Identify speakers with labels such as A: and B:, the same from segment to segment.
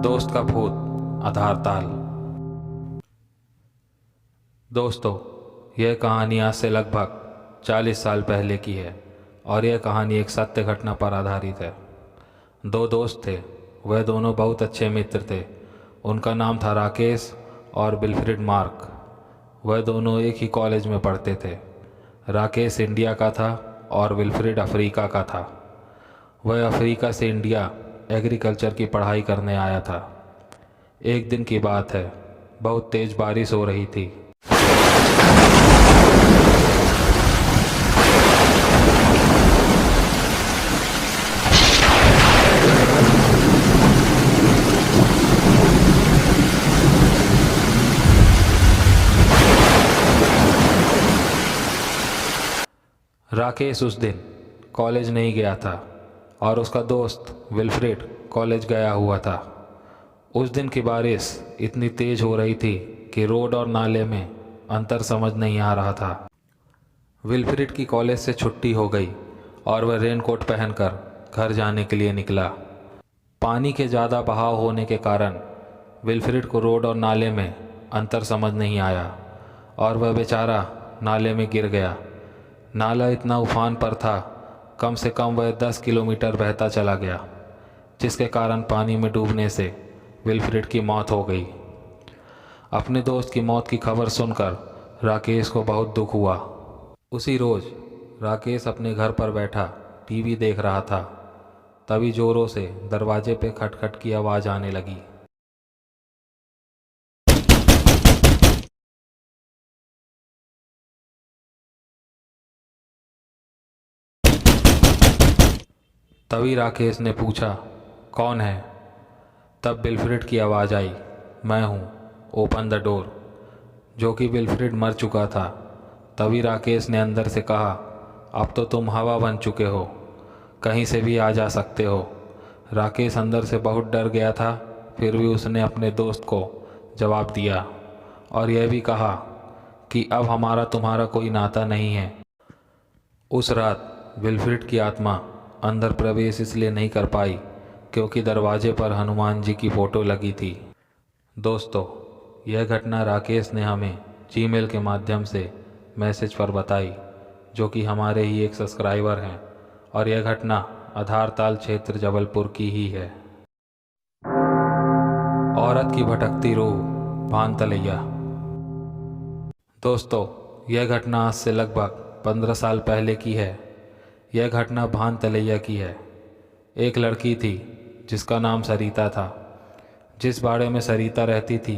A: दोस्त का भूत आधारताल। दोस्तों, यह कहानी आज से लगभग 40 साल पहले की है और यह कहानी एक सत्य घटना पर आधारित है। दो दोस्त थे। वह दोनों बहुत अच्छे मित्र थे। उनका नाम था राकेश और विल्फ्रेड मार्क। वह दोनों एक ही कॉलेज में पढ़ते थे। राकेश इंडिया का था और विल्फ्रेड अफ्रीका का था। वह अफ्रीका से इंडिया एग्रीकल्चर की पढ़ाई करने आया था। एक दिन की बात है, बहुत तेज़ बारिश हो रही थी। राकेश उस दिन कॉलेज नहीं गया था और उसका दोस्त विल्फ्रेड कॉलेज गया हुआ था। उस दिन की बारिश इतनी तेज़ हो रही थी कि रोड और नाले में अंतर समझ नहीं आ रहा था। विल्फ्रेड की कॉलेज से छुट्टी हो गई और वह रेनकोट पहनकर घर जाने के लिए निकला। पानी के ज़्यादा बहाव होने के कारण विल्फ्रेड को रोड और नाले में अंतर समझ नहीं आया और वह बेचारा नाले में गिर गया। नाला इतना उफान पर था, कम से कम वह 10 किलोमीटर बहता चला गया, जिसके कारण पानी में डूबने से विल्फ्रेड की मौत हो गई। अपने दोस्त की मौत की खबर सुनकर राकेश को बहुत दुख हुआ। उसी रोज़ राकेश अपने घर पर बैठा टीवी देख रहा था। तभी ज़ोरों से दरवाजे पे खटखट की आवाज़ आने लगी। तभी राकेश ने पूछा, कौन है? तब विल्फ्रेड की आवाज़ आई, मैं हूँ, ओपन द डोर। जो कि विल्फ्रेड मर चुका था। तभी राकेश ने अंदर से कहा, अब तो तुम हवा बन चुके हो, कहीं से भी आ जा सकते हो। राकेश अंदर से बहुत डर गया था, फिर भी उसने अपने दोस्त को जवाब दिया और यह भी कहा कि अब हमारा तुम्हारा कोई नाता नहीं है। उस रात विल्फ्रेड की आत्मा अंदर प्रवेश इसलिए नहीं कर पाई क्योंकि दरवाजे पर हनुमान जी की फ़ोटो लगी थी। दोस्तों, यह घटना राकेश ने हमें जीमेल के माध्यम से मैसेज पर बताई, जो कि हमारे ही एक सब्सक्राइबर हैं, और यह घटना आधारताल क्षेत्र जबलपुर की ही है। औरत की भटकती रूह भान तलैया। दोस्तों, यह घटना आज से लगभग 15 साल पहले की है। यह घटना भान तलैया की है। एक लड़की थी जिसका नाम सरिता था। जिस बाड़े में सरिता रहती थी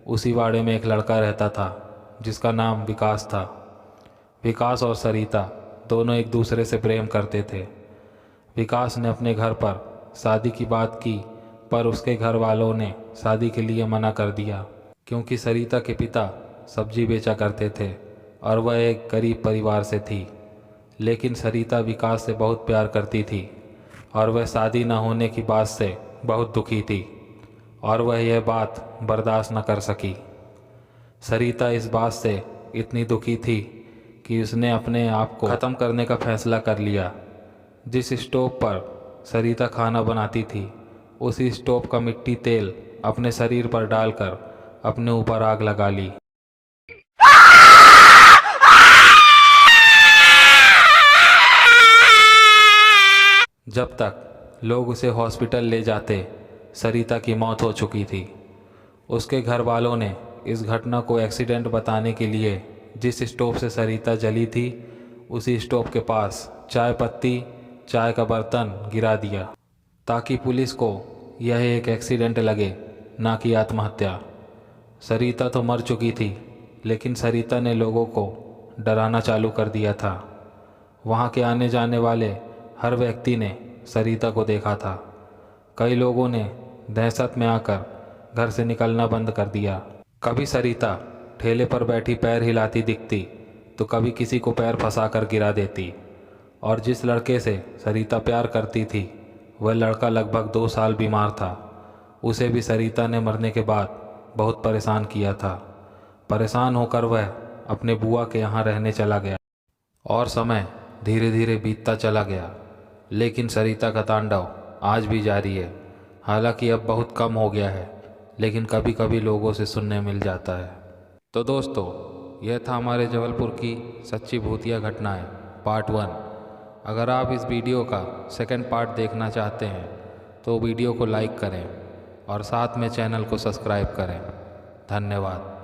A: उसी बाड़े में एक लड़का रहता था जिसका नाम विकास था। विकास और सरिता दोनों एक दूसरे से प्रेम करते थे। विकास ने अपने घर पर शादी की बात की, पर उसके घर वालों ने शादी के लिए मना कर दिया क्योंकि सरिता के पिता सब्जी बेचा करते थे और वह एक गरीब परिवार से थी। लेकिन सरिता विकास से बहुत प्यार करती थी और वह शादी न होने की बात से बहुत दुखी थी और वह यह बात बर्दाश्त न कर सकी। सरिता इस बात से इतनी दुखी थी कि उसने अपने आप को ख़त्म करने का फैसला कर लिया। जिस स्टोव पर सरिता खाना बनाती थी उसी स्टोव का मिट्टी तेल अपने शरीर पर डालकर अपने ऊपर आग लगा ली। जब तक लोग उसे हॉस्पिटल ले जाते, सरिता की मौत हो चुकी थी। उसके घर वालों ने इस घटना को एक्सीडेंट बताने के लिए जिस स्टोव से सरिता जली थी उसी स्टोव के पास चाय पत्ती, चाय का बर्तन गिरा दिया ताकि पुलिस को यह एक एक्सीडेंट लगे, ना कि आत्महत्या। सरिता तो मर चुकी थी, लेकिन सरिता ने लोगों को डराना चालू कर दिया था। वहाँ के आने जाने वाले हर व्यक्ति ने सरिता को देखा था। कई लोगों ने दहशत में आकर घर से निकलना बंद कर दिया। कभी सरिता ठेले पर बैठी पैर हिलाती दिखती तो कभी किसी को पैर फंसाकर गिरा देती। और जिस लड़के से सरिता प्यार करती थी वह लड़का लगभग 2 साल बीमार था। उसे भी सरिता ने मरने के बाद बहुत परेशान किया था। परेशान होकर वह अपने बुआ के यहाँ रहने चला गया और समय धीरे धीरे बीतता चला गया। लेकिन सरिता का तांडव आज भी जारी है। हालांकि अब बहुत कम हो गया है, लेकिन कभी कभी लोगों से सुनने मिल जाता है। तो दोस्तों, यह था हमारे जबलपुर की सच्ची भूतिया घटनाएं पार्ट 1। अगर आप इस वीडियो का सेकंड पार्ट देखना चाहते हैं तो वीडियो को लाइक करें और साथ में चैनल को सब्सक्राइब करें। धन्यवाद।